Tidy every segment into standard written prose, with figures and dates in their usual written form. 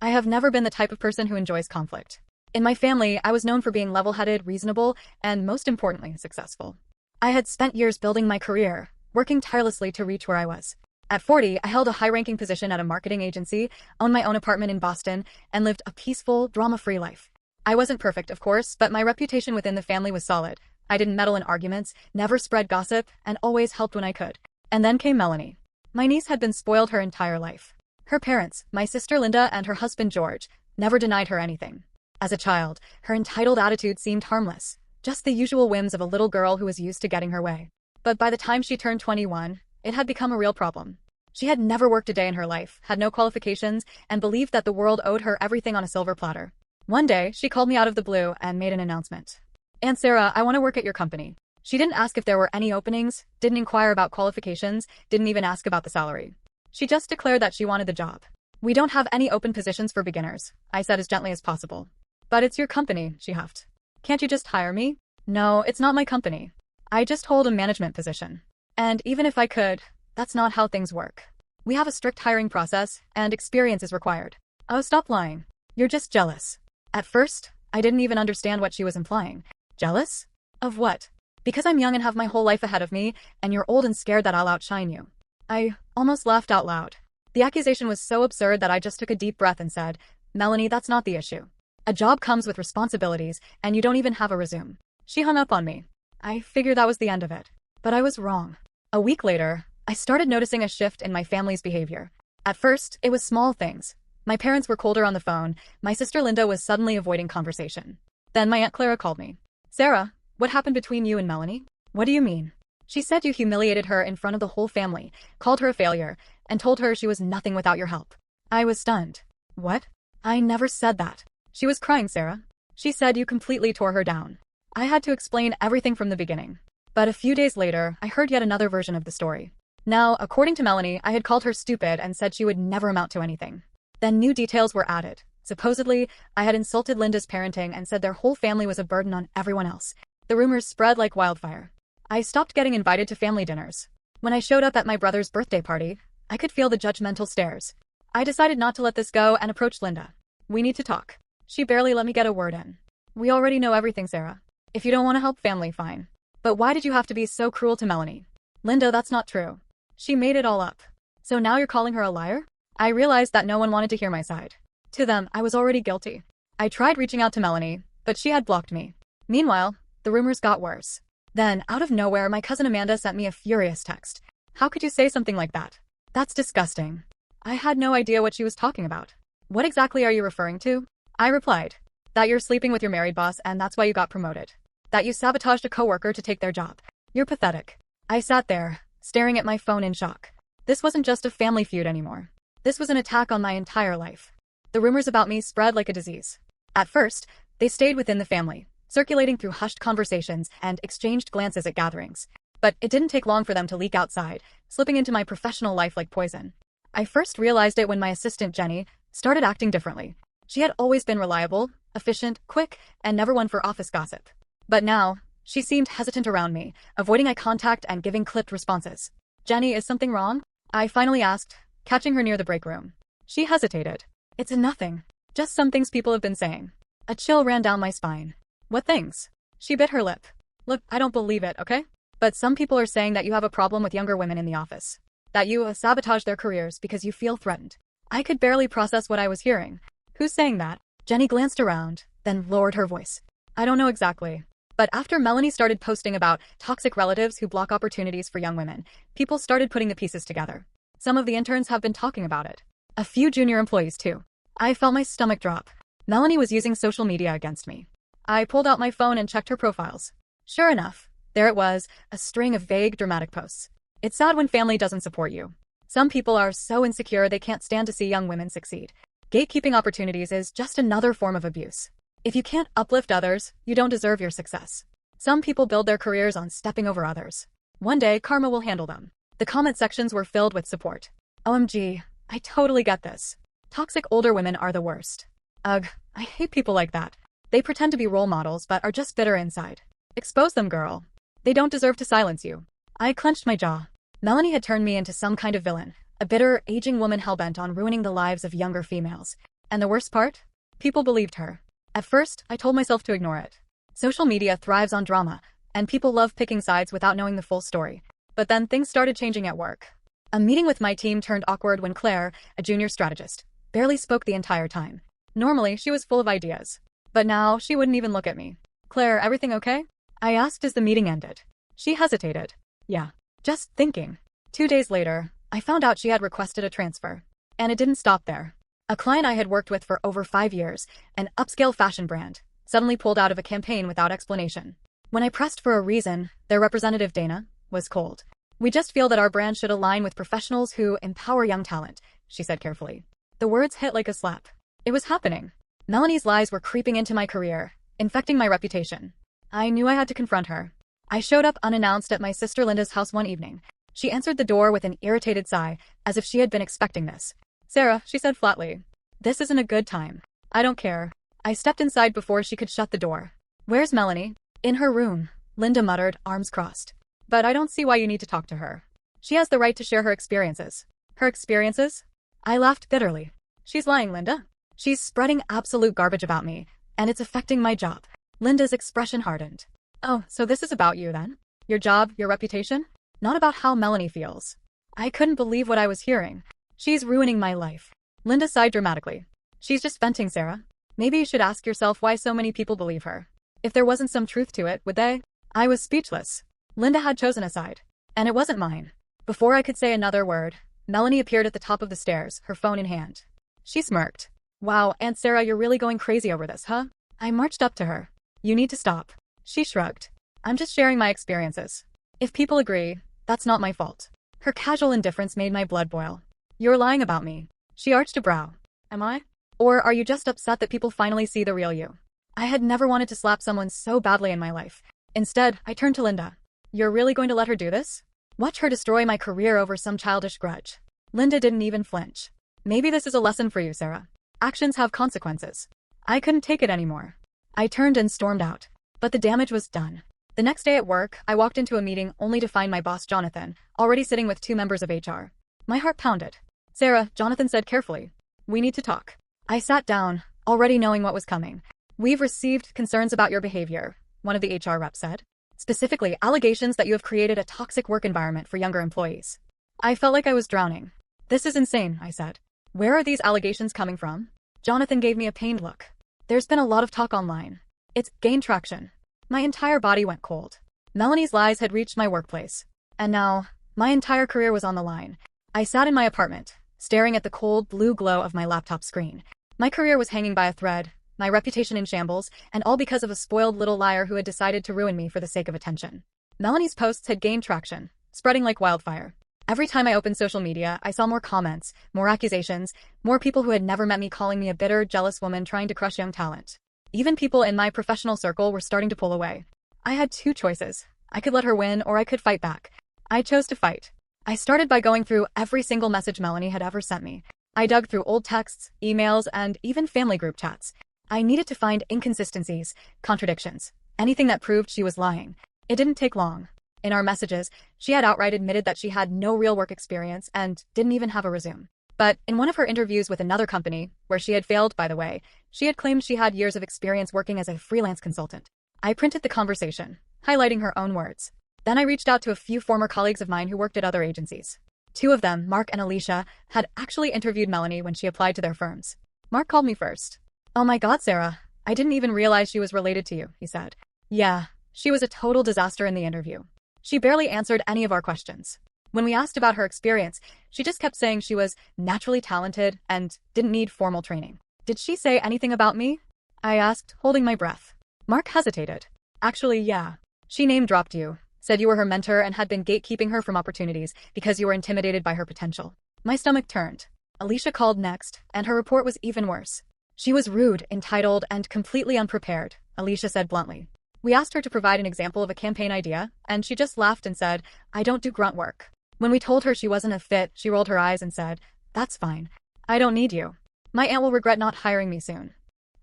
I have never been the type of person who enjoys conflict. In my family, I was known for being level-headed, reasonable, and most importantly, successful. I had spent years building my career, working tirelessly to reach where I was. At 40, I held a high-ranking position at a marketing agency, owned my own apartment in Boston, and lived a peaceful, drama-free life. I wasn't perfect, of course, but my reputation within the family was solid. I didn't meddle in arguments, never spread gossip, and always helped when I could. And then came Melanie. My niece had been spoiled her entire life. Her parents, my sister Linda and her husband George, never denied her anything. As a child, her entitled attitude seemed harmless, just the usual whims of a little girl who was used to getting her way. But by the time she turned 21, it had become a real problem. She had never worked a day in her life, had no qualifications, and believed that the world owed her everything on a silver platter. One day, she called me out of the blue and made an announcement. "Aunt Sarah, I want to work at your company." She didn't ask if there were any openings, didn't inquire about qualifications, didn't even ask about the salary. She just declared that she wanted the job. "We don't have any open positions for beginners," I said as gently as possible. "But it's your company," she huffed. "Can't you just hire me?" "No, it's not my company. I just hold a management position. And even if I could, that's not how things work. We have a strict hiring process, and experience is required." "Oh, stop lying. You're just jealous." At first, I didn't even understand what she was implying. Jealous? Of what? Because I'm young and have my whole life ahead of me, and you're old and scared that I'll outshine you. I almost laughed out loud. The accusation was so absurd that I just took a deep breath and said, "Melanie, that's not the issue. A job comes with responsibilities, and you don't even have a resume." She hung up on me. I figured that was the end of it. But I was wrong. A week later, I started noticing a shift in my family's behavior. At first, it was small things. My parents were colder on the phone. My sister Linda was suddenly avoiding conversation. Then my Aunt Clara called me. "Sarah, what happened between you and Melanie?" "What do you mean?" "She said you humiliated her in front of the whole family, called her a failure, and told her she was nothing without your help." I was stunned. "What? I never said that." "She was crying, Sarah. She said you completely tore her down." I had to explain everything from the beginning. But a few days later, I heard yet another version of the story. Now, according to Melanie, I had called her stupid and said she would never amount to anything. Then new details were added. Supposedly, I had insulted Linda's parenting and said their whole family was a burden on everyone else. The rumors spread like wildfire. I stopped getting invited to family dinners. When I showed up at my brother's birthday party, I could feel the judgmental stares. I decided not to let this go and approached Linda. "We need to talk." She barely let me get a word in. "We already know everything, Sarah. If you don't want to help family, fine. But why did you have to be so cruel to Melanie?" "Linda, that's not true. She made it all up." "So now you're calling her a liar?" I realized that no one wanted to hear my side. To them, I was already guilty. I tried reaching out to Melanie, but she had blocked me. Meanwhile, the rumors got worse. Then, out of nowhere, my cousin Amanda sent me a furious text. "How could you say something like that? That's disgusting." I had no idea what she was talking about. "What exactly are you referring to?" I replied, "That you're sleeping with your married boss and that's why you got promoted. That you sabotaged a coworker to take their job. You're pathetic." I sat there, staring at my phone in shock. This wasn't just a family feud anymore. This was an attack on my entire life. The rumors about me spread like a disease. At first, they stayed within the family, circulating through hushed conversations and exchanged glances at gatherings. But it didn't take long for them to leak outside, slipping into my professional life like poison. I first realized it when my assistant Jenny started acting differently. She had always been reliable, efficient, quick, and never one for office gossip. But now, she seemed hesitant around me, avoiding eye contact and giving clipped responses. "Jenny, is something wrong?" I finally asked, catching her near the break room. She hesitated. "It's a nothing. Just some things people have been saying." A chill ran down my spine. "What things?" She bit her lip. "Look, I don't believe it, okay? But some people are saying that you have a problem with younger women in the office. That you sabotage their careers because you feel threatened." I could barely process what I was hearing. "Who's saying that?" Jenny glanced around, then lowered her voice. "I don't know exactly. But after Melanie started posting about toxic relatives who block opportunities for young women, people started putting the pieces together. Some of the interns have been talking about it. A few junior employees too." I felt my stomach drop. Melanie was using social media against me. I pulled out my phone and checked her profiles. Sure enough, there it was, a string of vague, dramatic posts. It's sad when family doesn't support you. Some people are so insecure they can't stand to see young women succeed. Gatekeeping opportunities is just another form of abuse. If you can't uplift others, you don't deserve your success. Some people build their careers on stepping over others. One day, karma will handle them. The comment sections were filled with support. "OMG, I totally get this. Toxic older women are the worst. Ugh, I hate people like that. They pretend to be role models but are just bitter inside. Expose them, girl. They don't deserve to silence you." I clenched my jaw. Melanie had turned me into some kind of villain, a bitter, aging woman hell-bent on ruining the lives of younger females. And the worst part? People believed her. At first, I told myself to ignore it. Social media thrives on drama, and people love picking sides without knowing the full story. But then things started changing at work. A meeting with my team turned awkward when Claire, a junior strategist, barely spoke the entire time. Normally, she was full of ideas. But now, she wouldn't even look at me. "Claire, everything okay?" I asked as the meeting ended. She hesitated. "Yeah. Just thinking." 2 days later, I found out she had requested a transfer. And it didn't stop there. A client I had worked with for over 5 years, an upscale fashion brand, suddenly pulled out of a campaign without explanation. When I pressed for a reason, their representative, Dana, was cold. "We just feel that our brand should align with professionals who empower young talent," she said carefully. The words hit like a slap. It was happening. Melanie's lies were creeping into my career, infecting my reputation. I knew I had to confront her. I showed up unannounced at my sister Linda's house one evening. She answered the door with an irritated sigh, as if she had been expecting this. "Sarah," she said flatly, "this isn't a good time." "I don't care." I stepped inside before she could shut the door. "Where's Melanie?" "In her room," Linda muttered, arms crossed. "But I don't see why you need to talk to her. She has the right to share her experiences." "Her experiences?" I laughed bitterly. "She's lying, Linda. She's spreading absolute garbage about me, and it's affecting my job." Linda's expression hardened. "Oh, so this is about you then? Your job, your reputation? Not about how Melanie feels." I couldn't believe what I was hearing. "She's ruining my life." Linda sighed dramatically. "She's just venting, Sarah. Maybe you should ask yourself why so many people believe her. If there wasn't some truth to it, would they?" I was speechless. Linda had chosen a side, and it wasn't mine. Before I could say another word, Melanie appeared at the top of the stairs, her phone in hand. She smirked. "Wow, Aunt Sarah, you're really going crazy over this, huh?" I marched up to her. "You need to stop." She shrugged. "I'm just sharing my experiences. If people agree, that's not my fault." Her casual indifference made my blood boil. "You're lying about me." She arched a brow. "Am I? Or are you just upset that people finally see the real you?" I had never wanted to slap someone so badly in my life. Instead, I turned to Linda. "You're really going to let her do this? Watch her destroy my career over some childish grudge." Linda didn't even flinch. "Maybe this is a lesson for you, Sarah. Actions have consequences." I couldn't take it anymore. I turned and stormed out. But the damage was done. The next day at work, I walked into a meeting only to find my boss, Jonathan, already sitting with 2 members of HR. My heart pounded. "Sarah," Jonathan said carefully, "we need to talk." I sat down, already knowing what was coming. "We've received concerns about your behavior," one of the HR reps said. "Specifically, allegations that you have created a toxic work environment for younger employees." I felt like I was drowning. "This is insane," I said. "Where are these allegations coming from?" Jonathan gave me a pained look. "There's been a lot of talk online. It's gained traction." My entire body went cold. Melanie's lies had reached my workplace. And now, my entire career was on the line. I sat in my apartment, staring at the cold blue glow of my laptop screen. My career was hanging by a thread, my reputation in shambles, and all because of a spoiled little liar who had decided to ruin me for the sake of attention. Melanie's posts had gained traction, spreading like wildfire. Every time I opened social media, I saw more comments, more accusations, more people who had never met me calling me a bitter, jealous woman trying to crush young talent. Even people in my professional circle were starting to pull away. I had 2 choices. I could let her win, or I could fight back. I chose to fight. I started by going through every single message Melanie had ever sent me. I dug through old texts, emails, and even family group chats. I needed to find inconsistencies, contradictions, anything that proved she was lying. It didn't take long. In our messages, she had outright admitted that she had no real work experience and didn't even have a resume. But in one of her interviews with another company, where she had failed, by the way, she had claimed she had years of experience working as a freelance consultant. I printed the conversation, highlighting her own words. Then I reached out to a few former colleagues of mine who worked at other agencies. 2 of them, Mark and Alicia, had actually interviewed Melanie when she applied to their firms. Mark called me first. "Oh my God, Sarah, I didn't even realize she was related to you," he said. "Yeah, she was a total disaster in the interview. She barely answered any of our questions. When we asked about her experience, she just kept saying she was naturally talented and didn't need formal training." "Did she say anything about me?" I asked, holding my breath. Mark hesitated. "Actually, yeah. She name-dropped you, said you were her mentor and had been gatekeeping her from opportunities because you were intimidated by her potential." My stomach turned. Alicia called next, and her report was even worse. "She was rude, entitled, and completely unprepared," Alicia said bluntly. "We asked her to provide an example of a campaign idea, and she just laughed and said, 'I don't do grunt work.' When we told her she wasn't a fit, she rolled her eyes and said, 'That's fine. I don't need you. My aunt will regret not hiring me soon.'"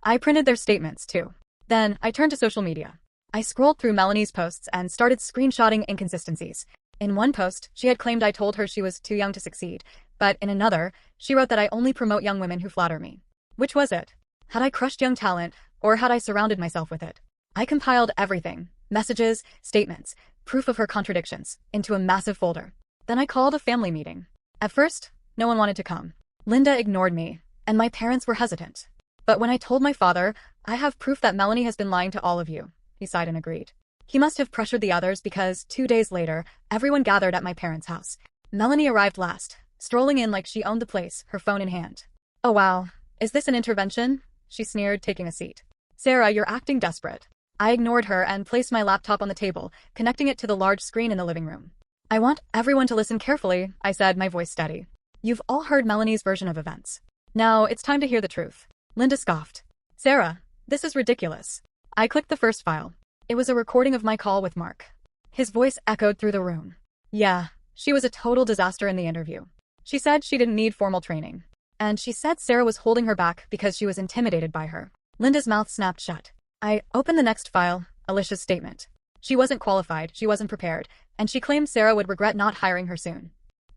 I printed their statements, too. Then, I turned to social media. I scrolled through Melanie's posts and started screenshotting inconsistencies. In one post, she had claimed I told her she was too young to succeed, but in another, she wrote that I only promote young women who flatter me. Which was it? Had I crushed young talent, or had I surrounded myself with it? I compiled everything, messages, statements, proof of her contradictions, into a massive folder. Then I called a family meeting. At first, no one wanted to come. Linda ignored me, and my parents were hesitant. But when I told my father, I have proof that Melanie has been lying to all of you, he sighed and agreed. He must have pressured the others because 2 days later, everyone gathered at my parents' house. Melanie arrived last, strolling in like she owned the place, her phone in hand. Oh wow, is this an intervention? She sneered, taking a seat. Sarah, you're acting desperate. I ignored her and placed my laptop on the table, connecting it to the large screen in the living room. I want everyone to listen carefully, I said, my voice steady. You've all heard Melanie's version of events. Now, it's time to hear the truth. Linda scoffed. Sarah, this is ridiculous. I clicked the first file. It was a recording of my call with Mark. His voice echoed through the room. Yeah, she was a total disaster in the interview. She said she didn't need formal training. And she said Sarah was holding her back because she was intimidated by her. Linda's mouth snapped shut. I opened the next file, Alicia's statement. She wasn't qualified, she wasn't prepared, and she claimed Sarah would regret not hiring her soon.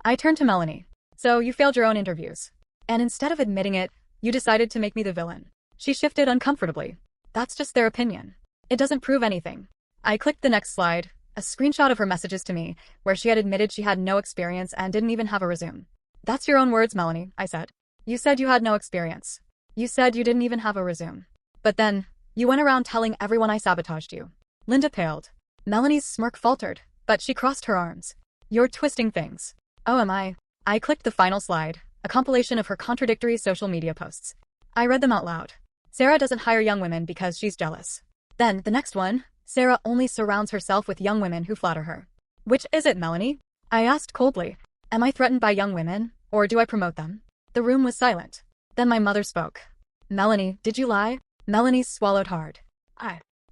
I turned to Melanie. So you failed your own interviews. And instead of admitting it, you decided to make me the villain. She shifted uncomfortably. That's just their opinion. It doesn't prove anything. I clicked the next slide, a screenshot of her messages to me, where she had admitted she had no experience and didn't even have a resume. That's your own words, Melanie, I said. You said you had no experience. You said you didn't even have a resume. But then, you went around telling everyone I sabotaged you. Linda paled. Melanie's smirk faltered, but she crossed her arms. You're twisting things. Oh, am I? I clicked the final slide, a compilation of her contradictory social media posts. I read them out loud. Sarah doesn't hire young women because she's jealous. Then, the next one, Sarah only surrounds herself with young women who flatter her. Which is it, Melanie? I asked coldly. Am I threatened by young women, or do I promote them? The room was silent. Then my mother spoke. Melanie, did you lie? Melanie swallowed hard.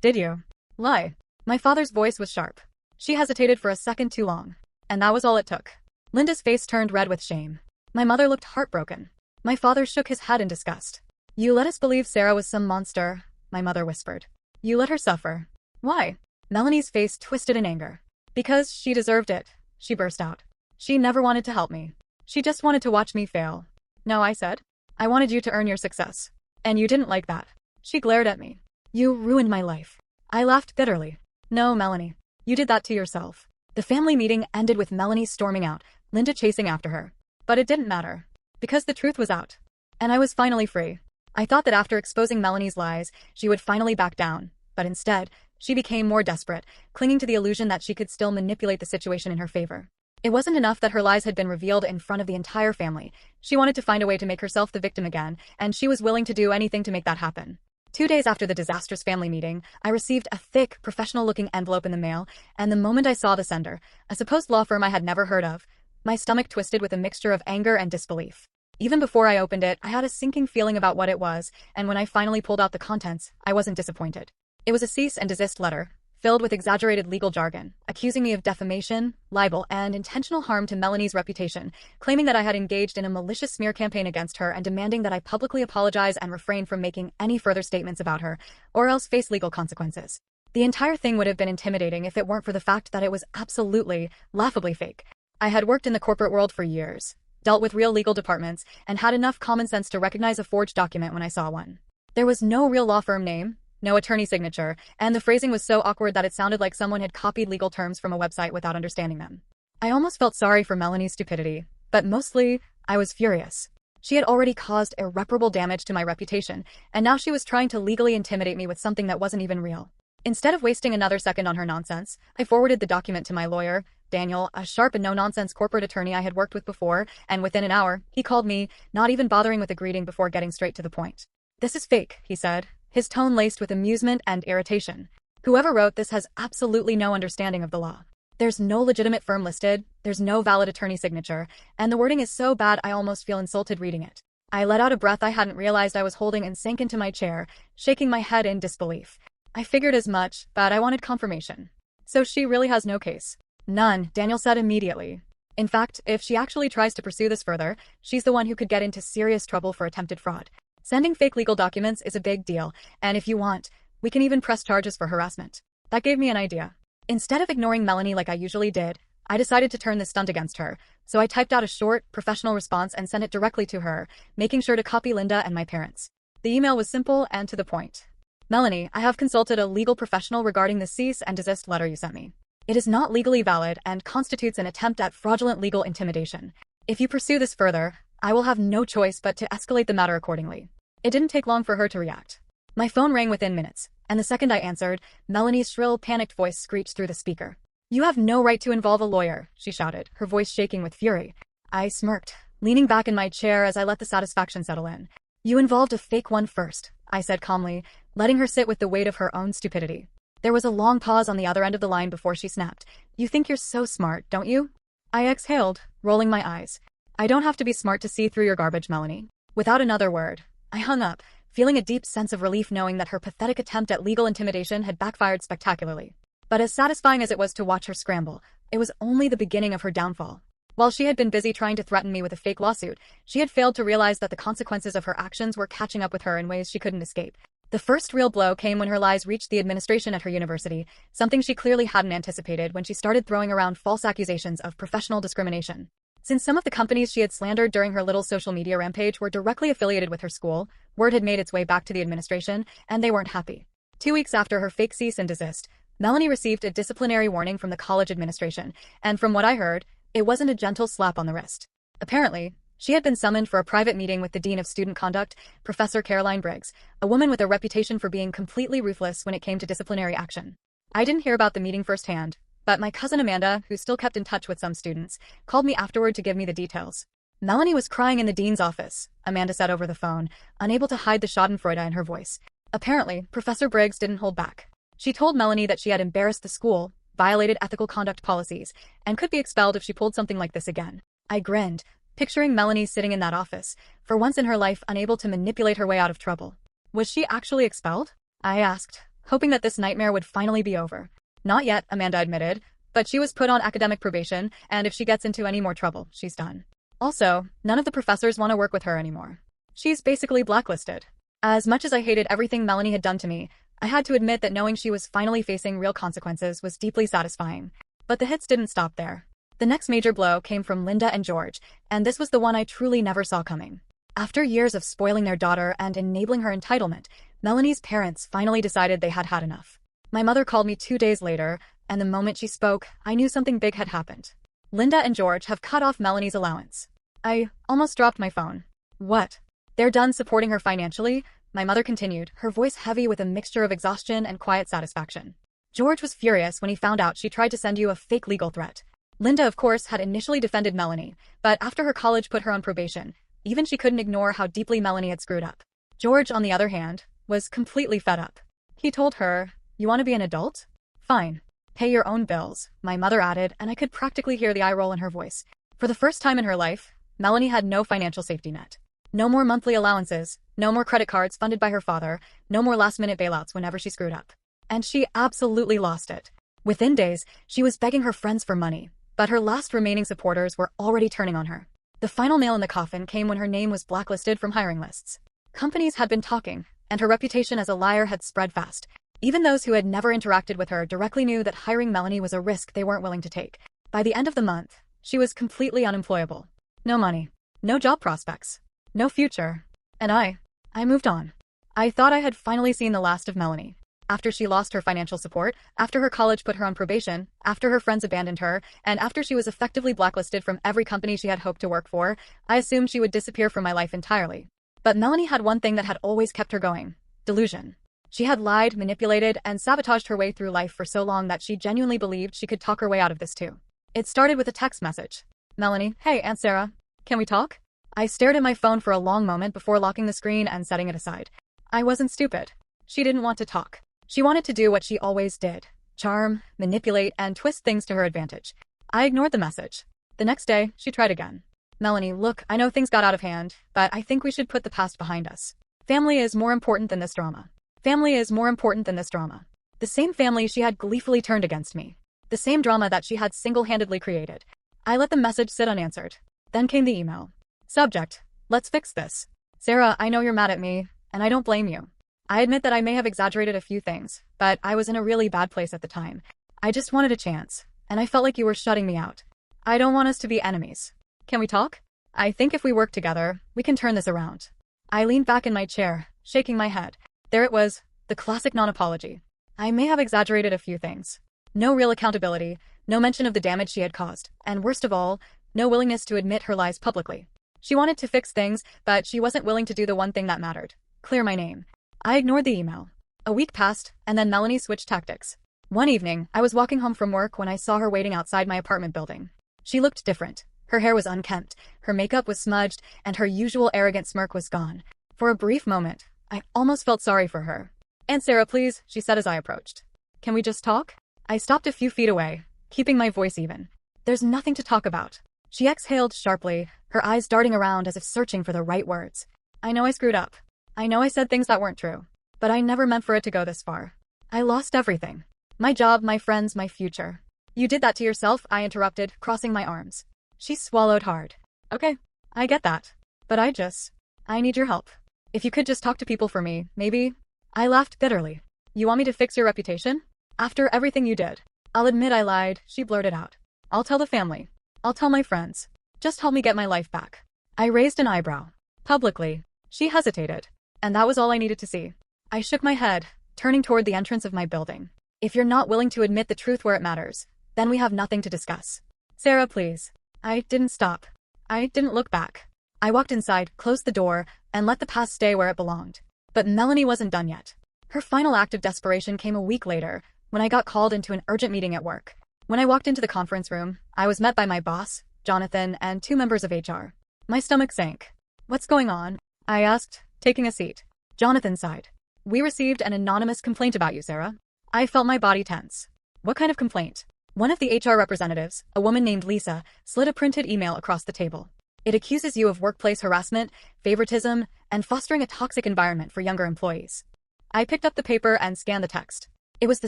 Did you? Lie. My father's voice was sharp. She hesitated for a second too long. And that was all it took. Linda's face turned red with shame. My mother looked heartbroken. My father shook his head in disgust. You let us believe Sarah was some monster, my mother whispered. You let her suffer. Why? Melanie's face twisted in anger. Because she deserved it, she burst out. She never wanted to help me. She just wanted to watch me fail. No, I said. I wanted you to earn your success. And you didn't like that. She glared at me. You ruined my life. I laughed bitterly. No, Melanie. You did that to yourself. The family meeting ended with Melanie storming out, Linda chasing after her. But it didn't matter. Because the truth was out. And I was finally free. I thought that after exposing Melanie's lies, she would finally back down. But instead, she became more desperate, clinging to the illusion that she could still manipulate the situation in her favor. It wasn't enough that her lies had been revealed in front of the entire family. She wanted to find a way to make herself the victim again, and she was willing to do anything to make that happen. 2 days after the disastrous family meeting, I received a thick, professional-looking envelope in the mail, and the moment I saw the sender, a supposed law firm I had never heard of, my stomach twisted with a mixture of anger and disbelief. Even before I opened it, I had a sinking feeling about what it was, and when I finally pulled out the contents, I wasn't disappointed. It was a cease and desist letter, filled with exaggerated legal jargon, accusing me of defamation, libel, and intentional harm to Melanie's reputation, claiming that I had engaged in a malicious smear campaign against her and demanding that I publicly apologize and refrain from making any further statements about her, or else face legal consequences. The entire thing would have been intimidating if it weren't for the fact that it was absolutely, laughably fake. I had worked in the corporate world for years, dealt with real legal departments, and had enough common sense to recognize a forged document when I saw one. There was no real law firm name, no attorney signature, and the phrasing was so awkward that it sounded like someone had copied legal terms from a website without understanding them. I almost felt sorry for Melanie's stupidity, but mostly, I was furious. She had already caused irreparable damage to my reputation, and now she was trying to legally intimidate me with something that wasn't even real. Instead of wasting another second on her nonsense, I forwarded the document to my lawyer, Daniel, a sharp and no-nonsense corporate attorney I had worked with before, and within an hour, he called me, not even bothering with a greeting before getting straight to the point. This is fake, he said, his tone laced with amusement and irritation. Whoever wrote this has absolutely no understanding of the law. There's no legitimate firm listed, there's no valid attorney signature, and the wording is so bad I almost feel insulted reading it. I let out a breath I hadn't realized I was holding and sank into my chair, shaking my head in disbelief. I figured as much, but I wanted confirmation. So she really has no case. None, Daniel said immediately. In fact, if she actually tries to pursue this further, she's the one who could get into serious trouble for attempted fraud. Sending fake legal documents is a big deal, and if you want, we can even press charges for harassment. That gave me an idea. Instead of ignoring Melanie like I usually did, I decided to turn this stunt against her, so I typed out a short, professional response and sent it directly to her, making sure to copy Linda and my parents. The email was simple and to the point. Melanie, I have consulted a legal professional regarding the cease and desist letter you sent me. It is not legally valid and constitutes an attempt at fraudulent legal intimidation. If you pursue this further, I will have no choice but to escalate the matter accordingly. It didn't take long for her to react. My phone rang within minutes, and the second I answered, Melanie's shrill, panicked voice screeched through the speaker. You have no right to involve a lawyer, she shouted, her voice shaking with fury. I smirked, leaning back in my chair as I let the satisfaction settle in. You involved a fake one first, I said calmly, letting her sit with the weight of her own stupidity. There was a long pause on the other end of the line before she snapped. You think you're so smart, don't you? I exhaled, rolling my eyes. I don't have to be smart to see through your garbage, Melanie. Without another word, I hung up, feeling a deep sense of relief knowing that her pathetic attempt at legal intimidation had backfired spectacularly. But as satisfying as it was to watch her scramble, it was only the beginning of her downfall. While she had been busy trying to threaten me with a fake lawsuit, she had failed to realize that the consequences of her actions were catching up with her in ways she couldn't escape. The first real blow came when her lies reached the administration at her university, something she clearly hadn't anticipated when she started throwing around false accusations of professional discrimination. Since some of the companies she had slandered during her little social media rampage were directly affiliated with her school, word had made its way back to the administration, and they weren't happy. 2 weeks after her fake cease and desist, Melanie received a disciplinary warning from the college administration, and from what I heard, it wasn't a gentle slap on the wrist. Apparently, she had been summoned for a private meeting with the Dean of Student Conduct, Professor Caroline Briggs, a woman with a reputation for being completely ruthless when it came to disciplinary action. I didn't hear about the meeting firsthand, but my cousin Amanda, who still kept in touch with some students, called me afterward to give me the details. Melanie was crying in the dean's office, Amanda said over the phone, unable to hide the schadenfreude in her voice. Apparently, Professor Briggs didn't hold back. She told Melanie that she had embarrassed the school, violated ethical conduct policies, and could be expelled if she pulled something like this again. I grinned, picturing Melanie sitting in that office, for once in her life unable to manipulate her way out of trouble. Was she actually expelled? I asked, hoping that this nightmare would finally be over. Not yet, Amanda admitted, but she was put on academic probation, and if she gets into any more trouble, she's done. Also, none of the professors want to work with her anymore. She's basically blacklisted. As much as I hated everything Melanie had done to me, I had to admit that knowing she was finally facing real consequences was deeply satisfying. But the hits didn't stop there. The next major blow came from Linda and George, and this was the one I truly never saw coming. After years of spoiling their daughter and enabling her entitlement, Melanie's parents finally decided they had had enough. My mother called me 2 days later, and the moment she spoke, I knew something big had happened. Linda and George have cut off Melanie's allowance. I almost dropped my phone. What? They're done supporting her financially? My mother continued, her voice heavy with a mixture of exhaustion and quiet satisfaction. George was furious when he found out she tried to send you a fake legal threat. Linda, of course, had initially defended Melanie, but after her college put her on probation, even she couldn't ignore how deeply Melanie had screwed up. George, on the other hand, was completely fed up. He told her, "You want to be an adult? Fine. Pay your own bills," my mother added, and I could practically hear the eye roll in her voice. For the first time in her life, Melanie had no financial safety net. No more monthly allowances, no more credit cards funded by her father, no more last-minute bailouts whenever she screwed up. And she absolutely lost it. Within days, she was begging her friends for money, but her last remaining supporters were already turning on her. The final nail in the coffin came when her name was blacklisted from hiring lists. Companies had been talking, and her reputation as a liar had spread fast. Even those who had never interacted with her directly knew that hiring Melanie was a risk they weren't willing to take. By the end of the month, she was completely unemployable. No money, no job prospects, no future. And I moved on. I thought I had finally seen the last of Melanie. After she lost her financial support, after her college put her on probation, after her friends abandoned her, and after she was effectively blacklisted from every company she had hoped to work for, I assumed she would disappear from my life entirely. But Melanie had one thing that had always kept her going: delusion. She had lied, manipulated, and sabotaged her way through life for so long that she genuinely believed she could talk her way out of this too. It started with a text message. "Melanie, hey, Aunt Sarah. Can we talk?" I stared at my phone for a long moment before locking the screen and setting it aside. I wasn't stupid. She didn't want to talk. She wanted to do what she always did: charm, manipulate, and twist things to her advantage. I ignored the message. The next day, she tried again. "Melanie, look, I know things got out of hand, but I think we should put the past behind us. Family is more important than this drama. Family is more important than this drama." The same family she had gleefully turned against me. The same drama that she had single-handedly created. I let the message sit unanswered. Then came the email. Subject: "Let's fix this. Sarah, I know you're mad at me, and I don't blame you. I admit that I may have exaggerated a few things, but I was in a really bad place at the time. I just wanted a chance, and I felt like you were shutting me out. I don't want us to be enemies. Can we talk? I think if we work together, we can turn this around." I leaned back in my chair, shaking my head. There it was, the classic non-apology. I may have exaggerated a few things. No real accountability, no mention of the damage she had caused, and worst of all, no willingness to admit her lies publicly. She wanted to fix things, but she wasn't willing to do the one thing that mattered: clear my name. I ignored the email. A week passed, and then Melanie switched tactics. One evening, I was walking home from work when I saw her waiting outside my apartment building. She looked different. Her hair was unkempt, her makeup was smudged, and her usual arrogant smirk was gone. For a brief moment, I almost felt sorry for her. "Aunt Sarah, please," she said as I approached. "Can we just talk?" I stopped a few feet away, keeping my voice even. "There's nothing to talk about." She exhaled sharply, her eyes darting around as if searching for the right words. "I know I screwed up. I know I said things that weren't true. But I never meant for it to go this far. I lost everything. My job, my friends, my future." "You did that to yourself," I interrupted, crossing my arms. She swallowed hard. "Okay, I get that. But I need your help. If you could just talk to people for me, maybe." I laughed bitterly. "You want me to fix your reputation? After everything you did?" "I'll admit I lied," she blurted out. "I'll tell the family. I'll tell my friends. Just help me get my life back." I raised an eyebrow. Publicly. She hesitated. And that was all I needed to see. I shook my head, turning toward the entrance of my building. "If you're not willing to admit the truth where it matters, then we have nothing to discuss." "Sarah, please." I didn't stop. I didn't look back. I walked inside, closed the door, and let the past stay where it belonged. But Melanie wasn't done yet. Her final act of desperation came a week later, when I got called into an urgent meeting at work. When I walked into the conference room, I was met by my boss, Jonathan, and 2 members of HR. My stomach sank. "What's going on?" I asked, taking a seat. Jonathan sighed. "We received an anonymous complaint about you, Sarah." I felt my body tense. "What kind of complaint?" One of the HR representatives, a woman named Lisa, slid a printed email across the table. "It accuses you of workplace harassment, favoritism, and fostering a toxic environment for younger employees." I picked up the paper and scanned the text. It was the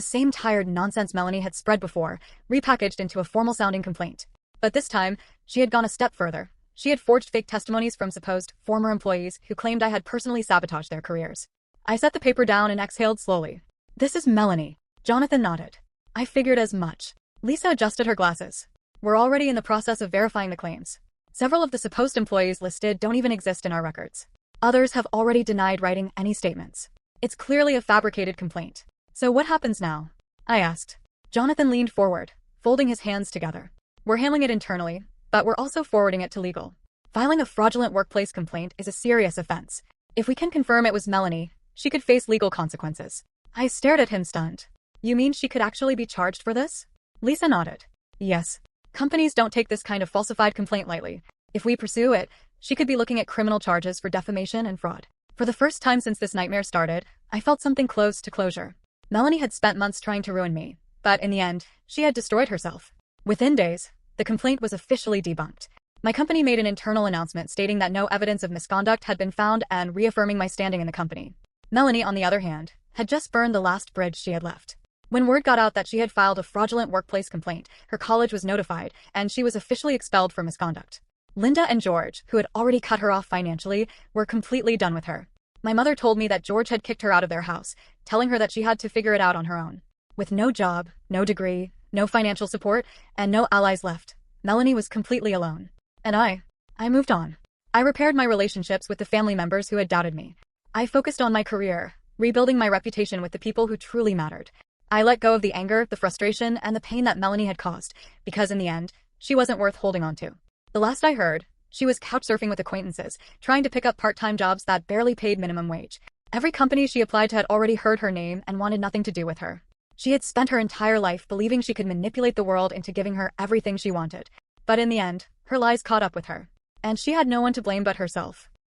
same tired nonsense Melanie had spread before, repackaged into a formal-sounding complaint. But this time, she had gone a step further. She had forged fake testimonies from supposed former employees who claimed I had personally sabotaged their careers. I set the paper down and exhaled slowly. "This is Melanie." Jonathan nodded. "I figured as much." Lisa adjusted her glasses. "We're already in the process of verifying the claims. Several of the supposed employees listed don't even exist in our records. Others have already denied writing any statements. It's clearly a fabricated complaint." "So what happens now?" I asked. Jonathan leaned forward, folding his hands together. "We're handling it internally, but we're also forwarding it to legal. Filing a fraudulent workplace complaint is a serious offense. If we can confirm it was Melanie, she could face legal consequences." I stared at him stunned. "You mean she could actually be charged for this?" Lisa nodded. "Yes. Companies don't take this kind of falsified complaint lightly. If we pursue it, she could be looking at criminal charges for defamation and fraud." For the first time since this nightmare started, I felt something close to closure. Melanie had spent months trying to ruin me, but in the end, she had destroyed herself. Within days, the complaint was officially debunked. My company made an internal announcement stating that no evidence of misconduct had been found and reaffirming my standing in the company. Melanie, on the other hand, had just burned the last bridge she had left. When word got out that she had filed a fraudulent workplace complaint, her college was notified, and she was officially expelled for misconduct. Linda and George, who had already cut her off financially, were completely done with her. My mother told me that George had kicked her out of their house, telling her that she had to figure it out on her own. With no job, no degree, no financial support, and no allies left, Melanie was completely alone. And I moved on. I repaired my relationships with the family members who had doubted me. I focused on my career, rebuilding my reputation with the people who truly mattered. I let go of the anger, the frustration, and the pain that Melanie had caused, because in the end, she wasn't worth holding on to. The last I heard, she was couch-surfing with acquaintances, trying to pick up part-time jobs that barely paid minimum wage. Every company she applied to had already heard her name and wanted nothing to do with her. She had spent her entire life believing she could manipulate the world into giving her everything she wanted. But in the end, her lies caught up with her. And she had no one to blame but herself.